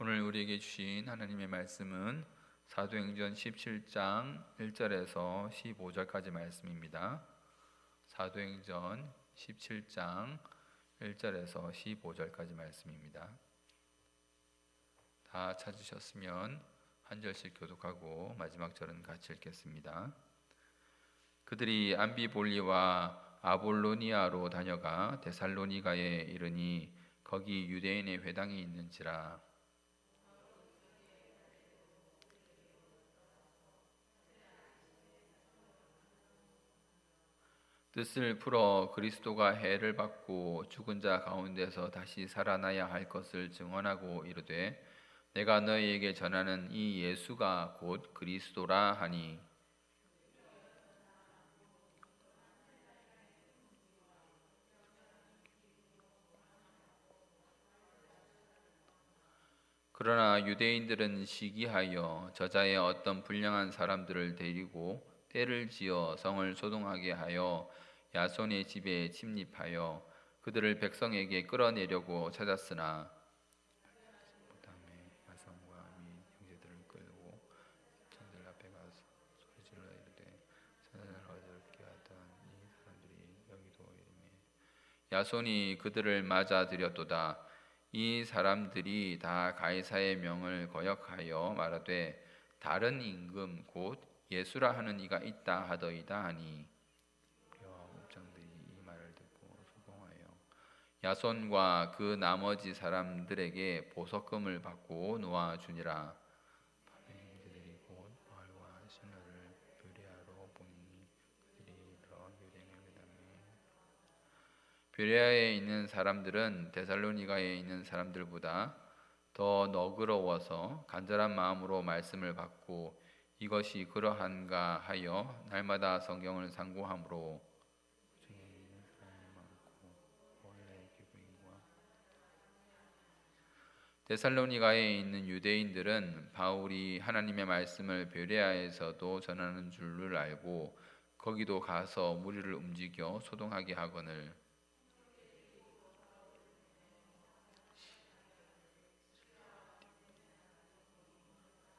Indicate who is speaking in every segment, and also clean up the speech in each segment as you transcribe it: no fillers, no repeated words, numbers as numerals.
Speaker 1: 오늘 우리에게 주신 하나님의 말씀은 사도행전 17장 1절에서 15절까지 말씀입니다. 사도행전 17장 1절에서 15절까지 말씀입니다. 다 찾으셨으면 한 절씩 교독하고 마지막 절은 같이 읽겠습니다. 그들이 암비볼리와 아볼로니아로 다녀가 데살로니가에 이르니 거기 유대인의 회당이 있는지라. 뜻을 풀어 그리스도가 해를 받고 죽은 자 가운데서 다시 살아나야 할 것을 증언하고 이르되 내가 너희에게 전하는 이 예수가 곧 그리스도라 하니, 그러나 유대인들은 시기하여 저자의 어떤 불량한 사람들을 데리고 때를 지어 성을 소동하게 하여 야손의 집에 침입하여 그들을 백성에게 끌어내려고 찾았으나 그다음에 야손과 및 형제들을 끌고 천들 앞에 가서 소리질러 이르되 사단을 어렵게 하던 이 사람들이 여기도 이르매 야손이 그들을 맞아 들였도다. 이 사람들이 다 가이사의 명을 거역하여 말하되 다른 임금 곧 예수라 하는 이가 있다 하더이다 하니, 그와 옥장들이 이 말을 듣고 소동하여 야손과 그 나머지 사람들에게 보석금을 받고 놓아주니라. 밤에 형제들이 곧 마을과 신라를 베레아로 보니 그들이 이르러 유대인의 회당에 베레아에 있는 사람들은 데살로니가에 있는 사람들보다 더 너그러워서 간절한 마음으로 말씀을 받고 이것이 그러한가 하여 날마다 성경을 상고함으로 중에 있는 사람이 많고 원래 기부인과 데살로니가에 있는 유대인들은 바울이 하나님의 말씀을 베레아에서도 전하는 줄을 알고 거기도 가서 무리를 움직여 소동하게 하거늘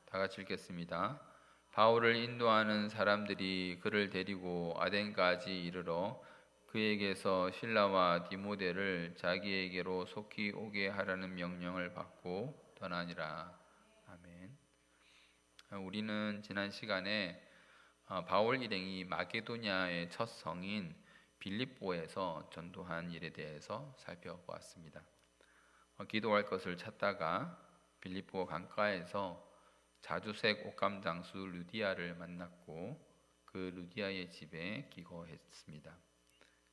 Speaker 1: 다 같이 읽겠습니다. 바울을 인도하는 사람들이 그를 데리고 아덴까지 이르러 그에게서 실라와 디모데를 자기에게로 속히 오게 하라는 명령을 받고 떠나니라. 아멘. 우리는 지난 시간에 바울 일행이 마게도냐의 첫 성인 빌립보에서 전도한 일에 대해서 살펴보았습니다. 기도할 것을 찾다가 빌립보 강가에서 자주색 옷감 장수 루디아를 만났고 그 루디아의 집에 기거했습니다.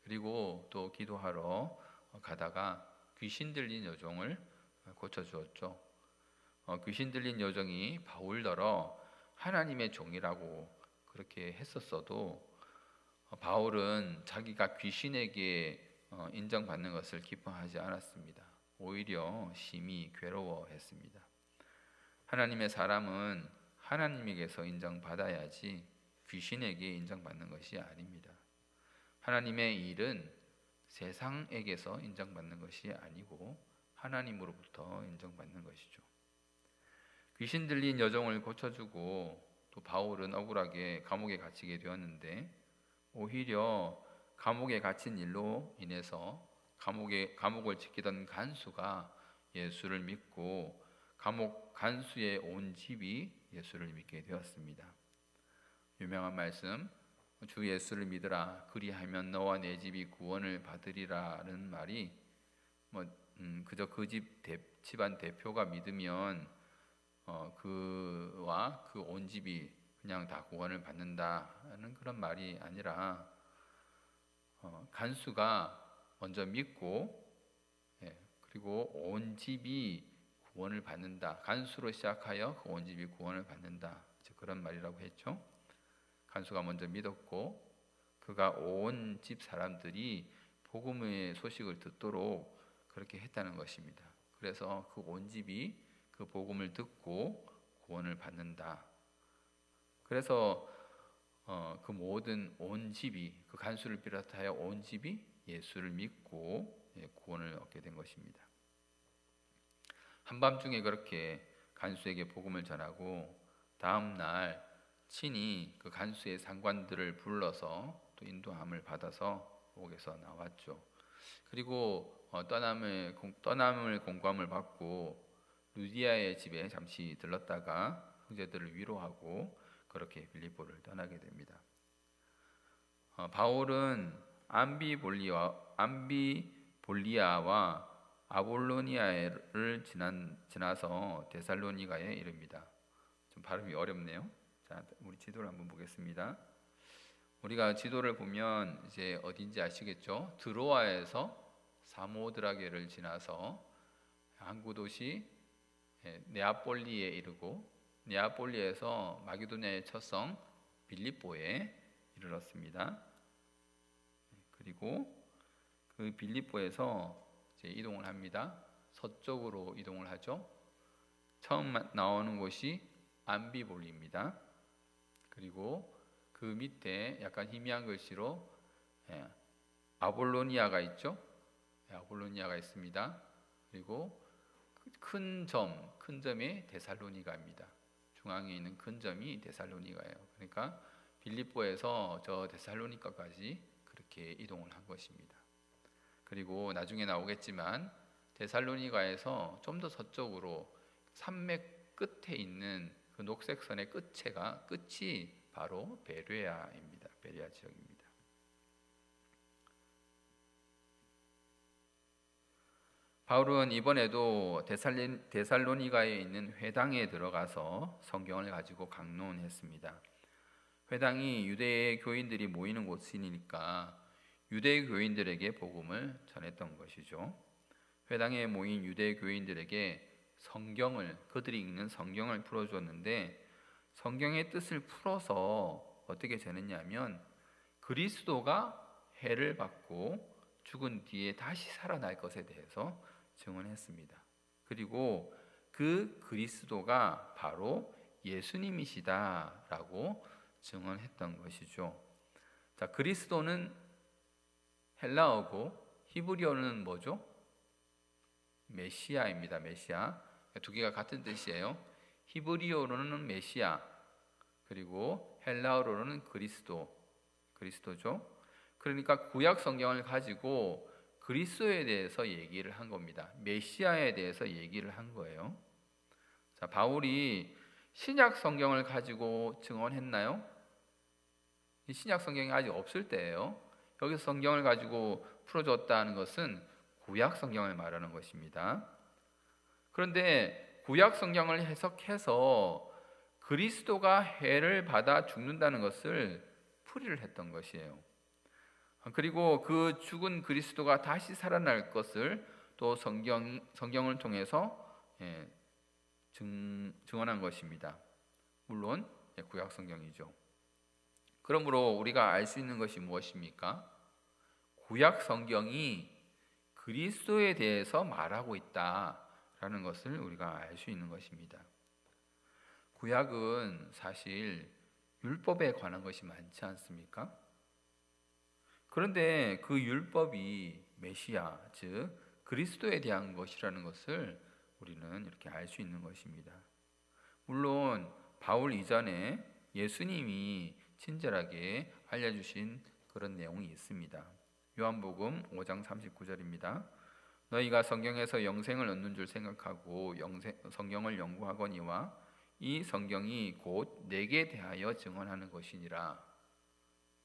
Speaker 1: 그리고 또 기도하러 가다가 귀신 들린 여종을 고쳐주었죠. 귀신 들린 여종이 바울더러 하나님의 종이라고 그렇게 했었어도 바울은 자기가 귀신에게 인정받는 것을 기뻐하지 않았습니다. 오히려 심히 괴로워했습니다. 하나님의 사람은 하나님에게서 인정받아야지 귀신에게 인정받는 것이 아닙니다. 하나님의 일은 세상에게서 인정받는 것이 아니고 하나님으로부터 인정받는 것이죠. 귀신 들린 여종을 고쳐주고 또 바울은 억울하게 감옥에 갇히게 되었는데 오히려 감옥에 갇힌 일로 인해서 감옥을 지키던 간수가 예수를 믿고 감옥 간수의 온 집이 예수를 믿게 되었습니다. 유명한 말씀, 주 예수를 믿으라 그리하면 너와 내 집이 구원을 받으리라는 말이 그저 그 집안 대표가 믿으면 그와 그 온 집이 그냥 다 구원을 받는다는 그런 말이 아니라 간수가 먼저 믿고 그리고 온 집이 구원을 받는다. 간수로 시작하여 그 온 집이 구원을 받는다. 그런 말이라고 했죠. 간수가 먼저 믿었고 그가 온 집 사람들이 복음의 소식을 듣도록 그렇게 했다는 것입니다. 그래서 그 온 집이 그 복음을 듣고 구원을 받는다. 그래서 그 모든 온 집이 그 간수를 비롯하여 온 집이 예수를 믿고 구원을 얻게 된 것입니다. 한밤중에 그렇게 간수에게 복음을 전하고 다음 날 친히 그 간수의 상관들을 불러서 또 인도함을 받아서 옥에서 나왔죠. 그리고 떠남을 공감을 받고 루디아의 집에 잠시 들렀다가 형제들을 위로하고 그렇게 빌립보를 떠나게 됩니다. 바울은 암비볼리아와 아볼로니아를 지나서 데살로니가에 이릅니다. 좀 발음이 어렵네요. 자, 우리 지도를 한번 보겠습니다. 우리가 지도를 보면 이제 어딘지 아시겠죠? 드로아에서 사모드라게를 지나서 항구 도시 네아폴리에 이르고 네아폴리에서 마게도냐의 첫 성 빌립보에 이르렀습니다. 그리고 그 빌립보에서 이제 이동을 합니다. 서쪽으로 이동을 하죠. 처음 나오는 곳이 암비볼리입니다. 그리고 그 밑에 약간 희미한 글씨로 아볼로니아가 있죠. 아볼로니아가 있습니다. 그리고 큰 점이 데살로니가입니다. 중앙에 있는 큰 점이 데살로니가예요. 그러니까 빌립보에서 저 데살로니가까지 그렇게 이동을 한 것입니다. 그리고 나중에 나오겠지만 데살로니가에서 좀 더 서쪽으로 산맥 끝에 있는 그 녹색 선의 끝이 바로 베레아입니다. 베레아 지역입니다. 바울은 이번에도 데살로니가에 있는 회당에 들어가서 성경을 가지고 강론했습니다. 회당이 유대 교인들이 모이는 곳이니까 유대 교인들에게 복음을 전했던 것이죠. 회당에 모인 유대 교인들에게 그들이 읽는 성경을 풀어주었는데 성경의 뜻을 풀어서 어떻게 전했냐면 그리스도가 해를 받고 죽은 뒤에 다시 살아날 것에 대해서 증언했습니다. 그리고 그 그리스도가 바로 예수님이시다라고 증언했던 것이죠. 자, 그리스도는 헬라어고 히브리어는 뭐죠? 메시아입니다. 메시아. 두 개가 같은 뜻이에요. 히브리어로는 메시아, 그리고 헬라어로는 그리스도죠. 그러니까 구약 성경을 가지고 그리스도에 대해서 얘기를 한 겁니다. 메시아에 대해서 얘기를 한 거예요. 자, 바울이 신약 성경을 가지고 증언했나요? 이 신약 성경이 아직 없을 때예요. 여기서 성경을 가지고 풀어줬다는 것은 구약 성경을 말하는 것입니다. 그런데 구약 성경을 해석해서 그리스도가 해를 받아 죽는다는 것을 풀이를 했던 것이에요. 그리고 그 죽은 그리스도가 다시 살아날 것을 또 성경을 통해서 증언한 것입니다. 물론 구약 성경이죠. 그러므로 우리가 알 수 있는 것이 무엇입니까? 구약 성경이 그리스도에 대해서 말하고 있다라는 것을 우리가 알 수 있는 것입니다. 구약은 사실 율법에 관한 것이 많지 않습니까? 그런데 그 율법이 메시아, 즉 그리스도에 대한 것이라는 것을 우리는 이렇게 알 수 있는 것입니다. 물론 바울 이전에 예수님이 친절하게 알려주신 그런 내용이 있습니다. 요한복음 5장 39절입니다. 너희가 성경에서 영생을 얻는 줄 생각하고 성경을 연구하거니와 이 성경이 곧 내게 대하여 증언하는 것이니라.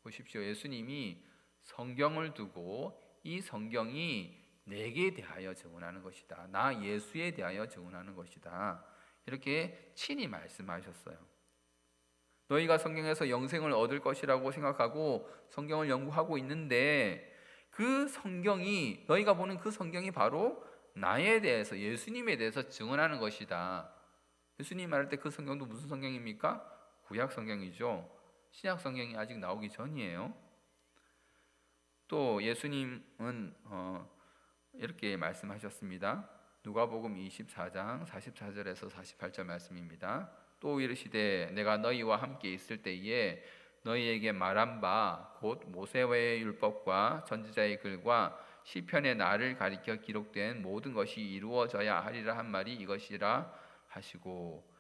Speaker 1: 보십시오. 예수님이 성경을 두고 이 성경이 내게 대하여 증언하는 것이다. 나 예수에 대하여 증언하는 것이다. 이렇게 친히 말씀하셨어요. 너희가 성경에서 영생을 얻을 것이라고 생각하고 성경을 연구하고 있는데 그 성경이, 너희가 보는 그 성경이 바로 나에 대해서, 예수님에 대해서 증언하는 것이다. 예수님 말할 때 그 성경도 무슨 성경입니까? 구약 성경이죠. 신약 성경이 아직 나오기 전이에요. 또 예수님은 이렇게 말씀하셨습니다. 누가복음 24장 44절에서 48절 말씀입니다. 또 이르시되 내가 너희와 함께 있을 때에 너희에게 말한 바 곧 모세의 율법과 선지자의 글과 시편의 나를 가리켜 기록된 모든 것이 이루어져야 하리라 한 말이 이것이라 하시고,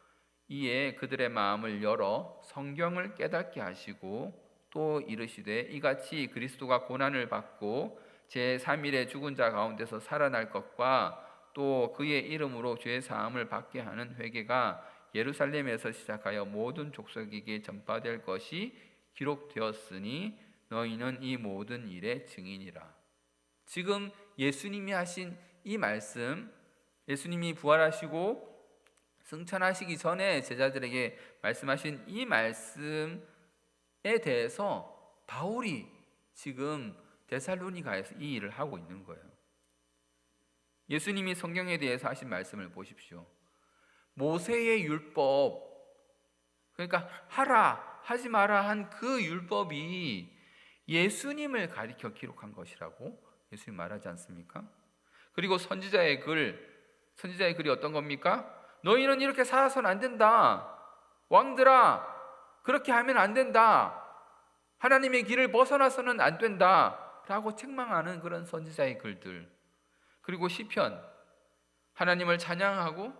Speaker 1: 이에 그들의 마음을 열어 성경을 깨닫게 하시고 또 이르시되 이같이 그리스도가 고난을 받고 제3일에 죽은 자 가운데서 살아날 것과 또 그의 이름으로 죄 사함을 받게 하는 회개가 예루살렘에서 시작하여 모든 족속에게 전파될 것이 기록되었으니 너희는 이 모든 일의 증인이라. 지금 예수님이 하신 이 말씀, 예수님이 부활하시고 승천하시기 전에 제자들에게 말씀하신 이 말씀에 대해서 바울이 지금 데살로니가에서 이 일을 하고 있는 거예요. 예수님이 성경에 대해서 하신 말씀을 보십시오. 모세의 율법, 그러니까 하라 하지 마라 한 그 율법이 예수님을 가리켜 기록한 것이라고 예수님 말하지 않습니까? 그리고 선지자의 글이 어떤 겁니까? 너희는 이렇게 살아서는 안 된다. 왕들아, 그렇게 하면 안 된다. 하나님의 길을 벗어나서는 안 된다 라고 책망하는 그런 선지자의 글들. 그리고 시편, 하나님을 찬양하고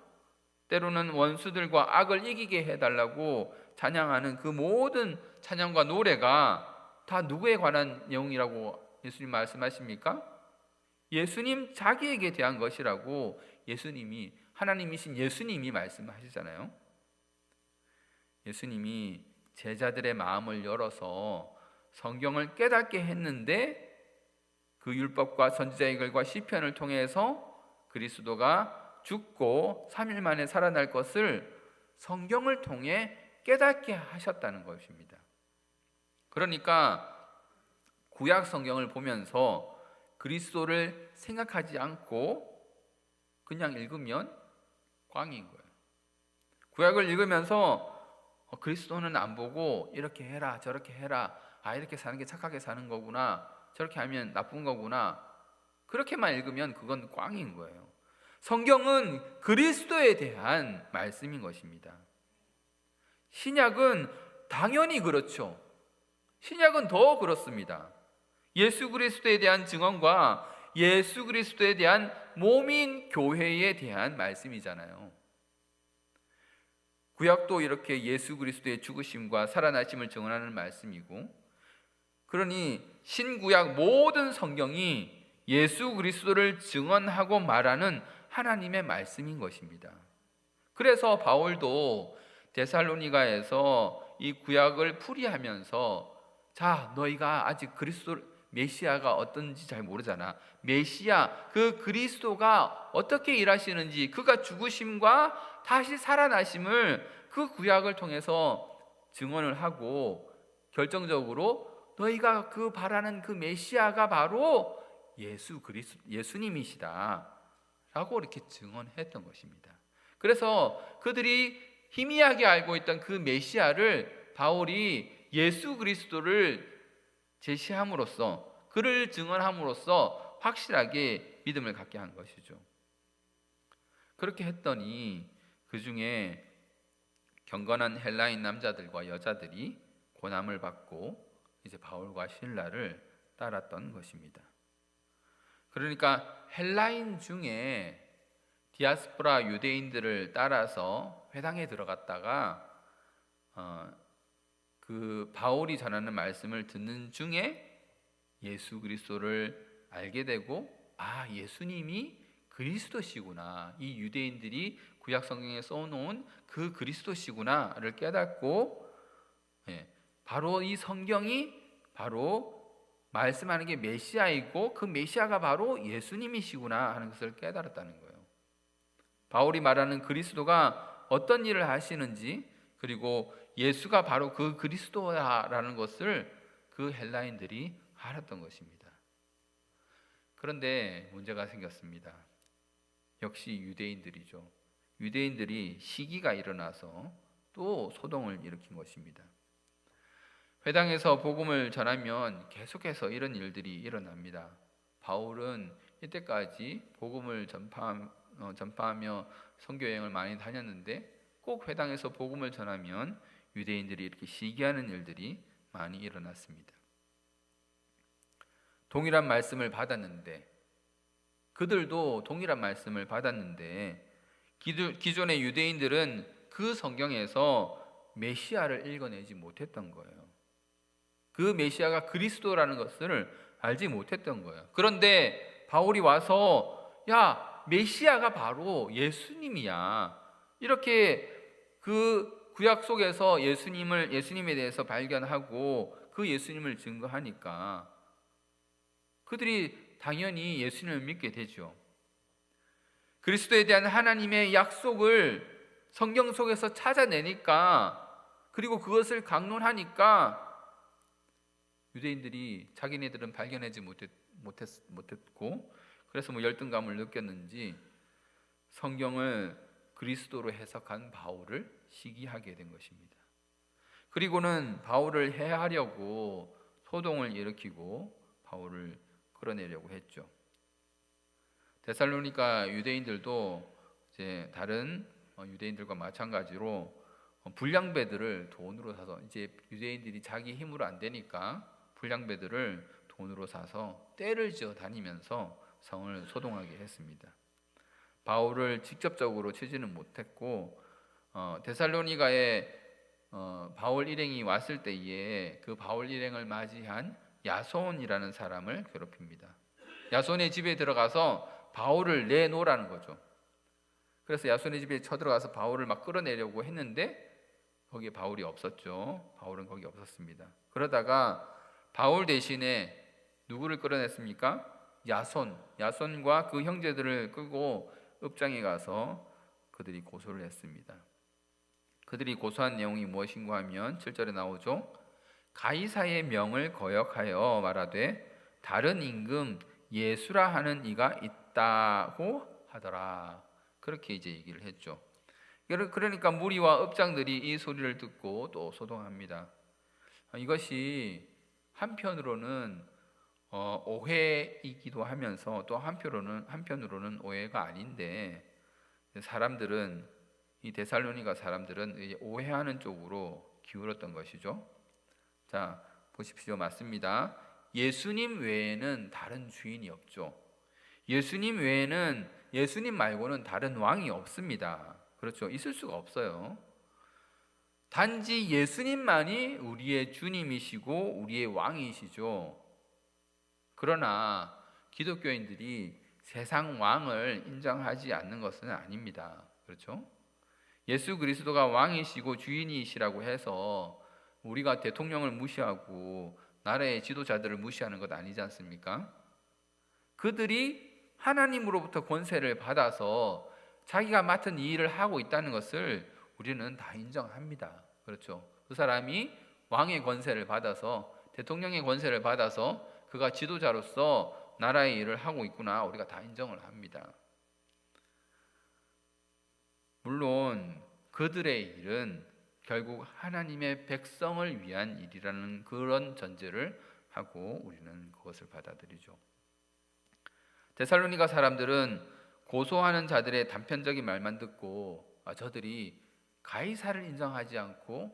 Speaker 1: 때로는 원수들과 악을 이기게 해달라고 찬양하는 그 모든 찬양과 노래가 다 누구에 관한 내용이라고 예수님 말씀하십니까? 예수님 자기에게 대한 것이라고 예수님이, 하나님이신 예수님이 말씀하시잖아요. 예수님이 제자들의 마음을 열어서 성경을 깨닫게 했는데 그 율법과 선지자의 글과 시편을 통해서 그리스도가 죽고 3일 만에 살아날 것을 성경을 통해 깨닫게 하셨다는 것입니다. 그러니까 구약 성경을 보면서 그리스도를 생각하지 않고 그냥 읽으면 꽝인 거예요. 구약을 읽으면서 그리스도는 안 보고 이렇게 해라 저렇게 해라, 이렇게 사는 게 착하게 사는 거구나, 저렇게 하면 나쁜 거구나, 그렇게만 읽으면 그건 꽝인 거예요. 성경은 그리스도에 대한 말씀인 것입니다. 신약은 당연히 그렇죠. 신약은 더 그렇습니다. 예수 그리스도에 대한 증언과 예수 그리스도에 대한 몸인 교회에 대한 말씀이잖아요. 구약도 이렇게 예수 그리스도의 죽으심과 살아나심을 증언하는 말씀이고, 그러니 신구약 모든 성경이 예수 그리스도를 증언하고 말하는 하나님의 말씀인 것입니다. 그래서 바울도 데살로니가에서 이 구약을 풀이하면서, 자, 너희가 아직 그리스도 메시아가 어떤지 잘 모르잖아. 메시아, 그 그리스도가 어떻게 일하시는지, 그가 죽으심과 다시 살아나심을 그 구약을 통해서 증언을 하고, 결정적으로 너희가 그 바라는 그 메시아가 바로 예수 그리스도, 예수님이시다 라고 이렇게 증언했던 것입니다. 그래서 그들이 희미하게 알고 있던 그 메시아를 바울이 예수 그리스도를 제시함으로써, 그를 증언함으로써 확실하게 믿음을 갖게 한 것이죠. 그렇게 했더니 그 중에 경건한 헬라인 남자들과 여자들이 고난을 받고 이제 바울과 실라를 따랐던 것입니다. 그러니까 헬라인 중에 디아스포라 유대인들을 따라서 회당에 들어갔다가 그 바울이 전하는 말씀을 듣는 중에 예수 그리스도를 알게 되고, 예수님이 그리스도시구나, 이 유대인들이 구약 성경에 써놓은 그 그리스도시구나를 깨닫고, 바로 이 성경이 바로 말씀하는 게 메시아이고 그 메시아가 바로 예수님이시구나 하는 것을 깨달았다는 거예요. 바울이 말하는 그리스도가 어떤 일을 하시는지, 그리고 예수가 바로 그 그리스도라는 것을 그 헬라인들이 알았던 것입니다. 그런데 문제가 생겼습니다. 역시 유대인들이죠. 유대인들이 시기가 일어나서 또 소동을 일으킨 것입니다. 회당에서 복음을 전하면 계속해서 이런 일들이 일어납니다. 바울은 이때까지 복음을 전파하며 선교여행을 많이 다녔는데 꼭 회당에서 복음을 전하면 유대인들이 이렇게 시기하는 일들이 많이 일어났습니다. 동일한 말씀을 받았는데 그들도 동일한 말씀을 받았는데 기존의 유대인들은 그 성경에서 메시아를 읽어내지 못했던 거예요. 그 메시아가 그리스도라는 것을 알지 못했던 거예요. 그런데 바울이 와서 야, 메시아가 바로 예수님이야. 이렇게 그 구약 속에서 예수님에 대해서 발견하고 그 예수님을 증거하니까 그들이 당연히 예수님을 믿게 되죠. 그리스도에 대한 하나님의 약속을 성경 속에서 찾아내니까, 그리고 그것을 강론하니까 유대인들이 자기네들은 발견하지 못했고, 그래서 열등감을 느꼈는지 성경을 그리스도로 해석한 바울을 시기하게 된 것입니다. 그리고는 바울을 해하려고 소동을 일으키고 바울을 끌어내려고 했죠. 데살로니가 유대인들도 이제 다른 유대인들과 마찬가지로 불량배들을 돈으로 사서, 이제 유대인들이 자기 힘으로 안 되니까 불량배들을 돈으로 사서 떼를 지어 다니면서 성을 소동하게 했습니다. 바울을 직접적으로 치지는 못했고, 데살로니가에 바울 일행이 왔을 때에 그 바울 일행을 맞이한 야손이라는 사람을 괴롭힙니다. 야손의 집에 들어가서 바울을 내놓으라는 거죠. 그래서 야손의 집에 쳐들어가서 바울을 막 끌어내려고 했는데 거기에 바울이 없었죠. 바울은 거기 없었습니다. 그러다가 바울 대신에 누구를 끌어냈습니까? 야손과 그 형제들을 끌고 읍장에 가서 그들이 고소를 했습니다. 그들이 고소한 내용이 무엇인가 하면 7절에 나오죠. 가이사의 명을 거역하여 말하되 다른 임금 예수라 하는 이가 있다고 하더라. 그렇게 이제 얘기를 했죠. 그러니까 무리와 읍장들이 이 소리를 듣고 또 소동합니다. 이것이 한편으로는 오해이기도 하면서 또 한편으로는 오해가 아닌데, 사람들은, 이 데살로니가 사람들은 오해하는 쪽으로 기울었던 것이죠. 자, 보십시오. 맞습니다. 예수님 외에는 다른 주인이 없죠. 예수님 말고는 다른 왕이 없습니다. 그렇죠. 있을 수가 없어요. 단지 예수님만이 우리의 주님이시고 우리의 왕이시죠. 그러나 기독교인들이 세상 왕을 인정하지 않는 것은 아닙니다. 그렇죠? 예수 그리스도가 왕이시고 주인이시라고 해서 우리가 대통령을 무시하고 나라의 지도자들을 무시하는 것 아니지 않습니까? 그들이 하나님으로부터 권세를 받아서 자기가 맡은 이 일을 하고 있다는 것을 우리는 다 인정합니다. 그렇죠? 그 사람이 왕의 권세를 받아서, 대통령의 권세를 받아서 그가 지도자로서 나라의 일을 하고 있구나, 우리가 다 인정을 합니다. 물론 그들의 일은 결국 하나님의 백성을 위한 일이라는 그런 전제를 하고 우리는 그것을 받아들이죠. 데살로니가 사람들은 고소하는 자들의 단편적인 말만 듣고 저들이 가이사를 인정하지 않고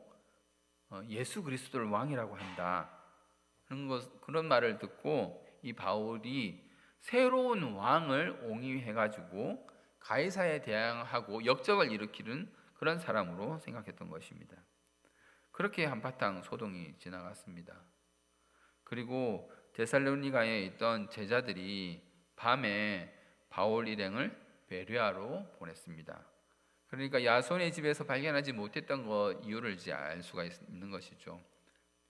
Speaker 1: 예수 그리스도를 왕이라고 한다, 그런 말을 듣고 이 바울이 새로운 왕을 옹이해가지고 가이사에 대항하고 역적을 일으키는 그런 사람으로 생각했던 것입니다. 그렇게 한바탕 소동이 지나갔습니다. 그리고 데살로니가에 있던 제자들이 밤에 바울 일행을 베레아로 보냈습니다. 그러니까 야손의 집에서 발견하지 못했던 이유를 이제 알 수가 있는 것이죠.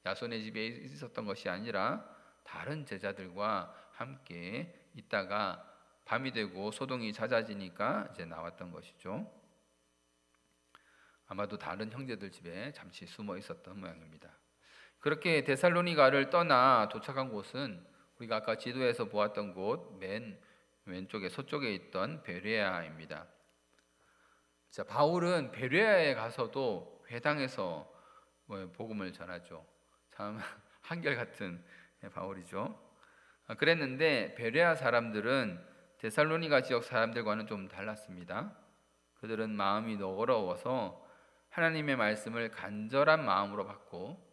Speaker 1: 야손의 집에 있었던 것이 아니라 다른 제자들과 함께 있다가 밤이 되고 소동이 잦아지니까 이제 나왔던 것이죠. 아마도 다른 형제들 집에 잠시 숨어 있었던 모양입니다. 그렇게 데살로니가를 떠나 도착한 곳은 우리가 아까 지도에서 보았던 곳 맨 왼쪽에 서쪽에 있던 베레아입니다. 자, 바울은 베레아에 가서도 회당에서 복음을 전하죠. 참 한결같은 바울이죠. 그랬는데 베레아 사람들은 데살로니가 지역 사람들과는 좀 달랐습니다. 그들은 마음이 너그러워서 하나님의 말씀을 간절한 마음으로 받고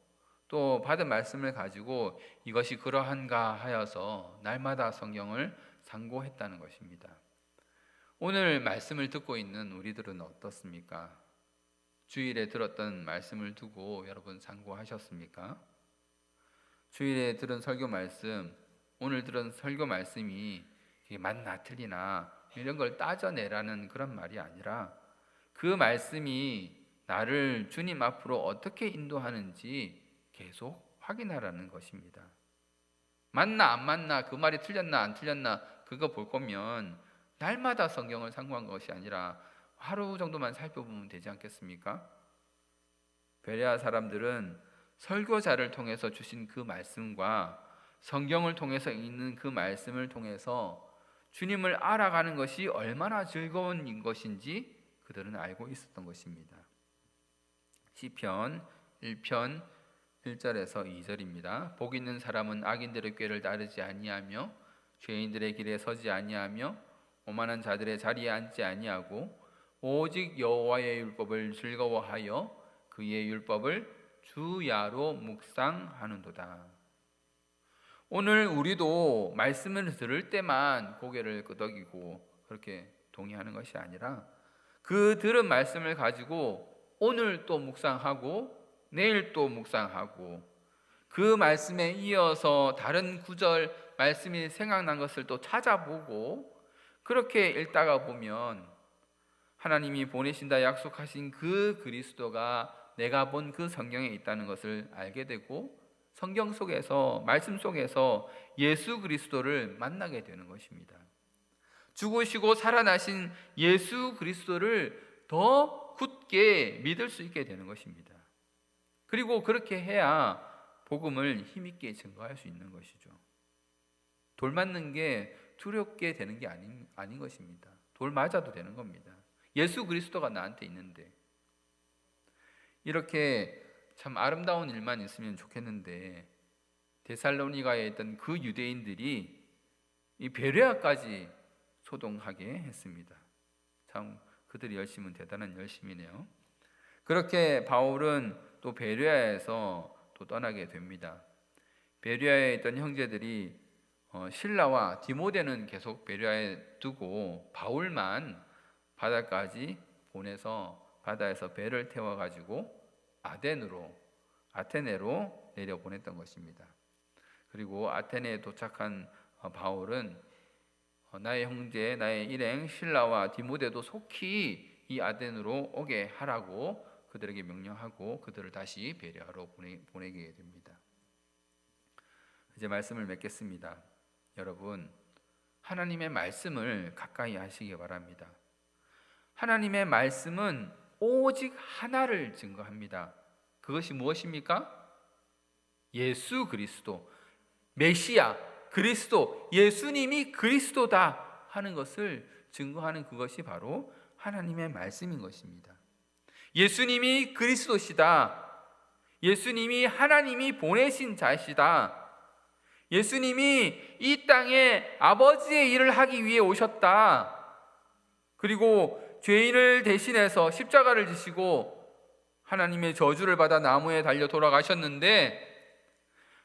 Speaker 1: 또 받은 말씀을 가지고 이것이 그러한가 하여서 날마다 성경을 상고했다는 것입니다. 오늘 말씀을 듣고 있는 우리들은 어떻습니까? 주일에 들었던 말씀을 두고 여러분 상고하셨습니까? 주일에 들은 설교 말씀, 오늘 들은 설교 말씀이 맞나 틀리나 이런 걸 따져내라는 그런 말이 아니라 그 말씀이 나를 주님 앞으로 어떻게 인도하는지 계속 확인하라는 것입니다. 맞나 안 맞나, 그 말이 틀렸나 안 틀렸나 그거 볼 거면 날마다 성경을 상고한 것이 아니라 하루 정도만 살펴보면 되지 않겠습니까? 베레아 사람들은 설교자를 통해서 주신 그 말씀과 성경을 통해서 읽는 그 말씀을 통해서 주님을 알아가는 것이 얼마나 즐거운 것인지 그들은 알고 있었던 것입니다. 시편 1편 1절에서 2절입니다. 복 있는 사람은 악인들의 꾀를 따르지 아니하며 죄인들의 길에 서지 아니하며 오만한 자들의 자리에 앉지 아니하고 오직 여호와의 율법을 즐거워하여 그의 율법을 주야로 묵상하는도다. 오늘 우리도 말씀을 들을 때만 고개를 끄덕이고 그렇게 동의하는 것이 아니라 그 들은 말씀을 가지고 오늘 또 묵상하고 내일 또 묵상하고 그 말씀에 이어서 다른 구절 말씀이 생각난 것을 또 찾아보고 그렇게 읽다가 보면 하나님이 보내신다 약속하신 그 그리스도가 내가 본 그 성경에 있다는 것을 알게 되고 성경 속에서 말씀 속에서 예수 그리스도를 만나게 되는 것입니다. 죽으시고 살아나신 예수 그리스도를 더 굳게 믿을 수 있게 되는 것입니다. 그리고 그렇게 해야 복음을 힘있게 증거할 수 있는 것이죠. 돌 맞는 게 두렵게 되는 게 아닌 것입니다. 돌 맞아도 되는 겁니다. 예수 그리스도가 나한테 있는데. 이렇게 참 아름다운 일만 있으면 좋겠는데 데살로니가에 있던 그 유대인들이 이 베레아까지 소동하게 했습니다. 참 그들이 열심은 대단한 열심이네요. 그렇게 바울은 또 베레아에서 또 떠나게 됩니다. 베레아에 있던 형제들이 실라와 디모데는 계속 베레아에 두고 바울만 바다까지 보내서 바다에서 배를 태워가지고 아테네로 내려보냈던 것입니다. 그리고 아테네에 도착한 바울은 나의 형제, 나의 일행 실라와 디모데도 속히 이 아테네로 오게 하라고 그들에게 명령하고 그들을 다시 베레아로 보내게 됩니다. 이제 말씀을 맺겠습니다. 여러분, 하나님의 말씀을 가까이 하시기 바랍니다. 하나님의 말씀은 오직 하나를 증거합니다. 그것이 무엇입니까? 예수 그리스도, 메시아, 그리스도, 예수님이 그리스도다 하는 것을 증거하는 그것이 바로 하나님의 말씀인 것입니다. 예수님이 그리스도시다. 예수님이 하나님이 보내신 자시다. 예수님이 이 땅에 아버지의 일을 하기 위해 오셨다. 그리고 죄인을 대신해서 십자가를 지시고 하나님의 저주를 받아 나무에 달려 돌아가셨는데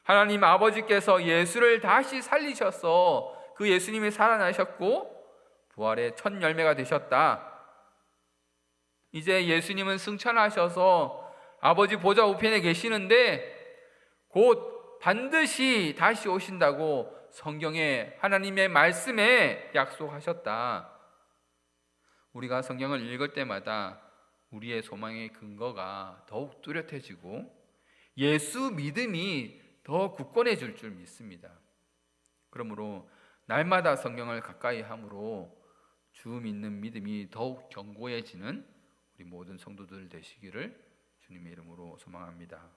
Speaker 1: 하나님 아버지께서 예수를 다시 살리셔서 그 예수님이 살아나셨고 부활의 첫 열매가 되셨다. 이제 예수님은 승천하셔서 아버지 보좌 우편에 계시는데 곧 반드시 다시 오신다고 성경에 하나님의 말씀에 약속하셨다. 우리가 성경을 읽을 때마다 우리의 소망의 근거가 더욱 뚜렷해지고 예수 믿음이 더 굳건해질 줄 믿습니다. 그러므로 날마다 성경을 가까이 함으로 주 믿는 믿음이 더욱 견고해지는 우리 모든 성도들 되시기를 주님의 이름으로 소망합니다.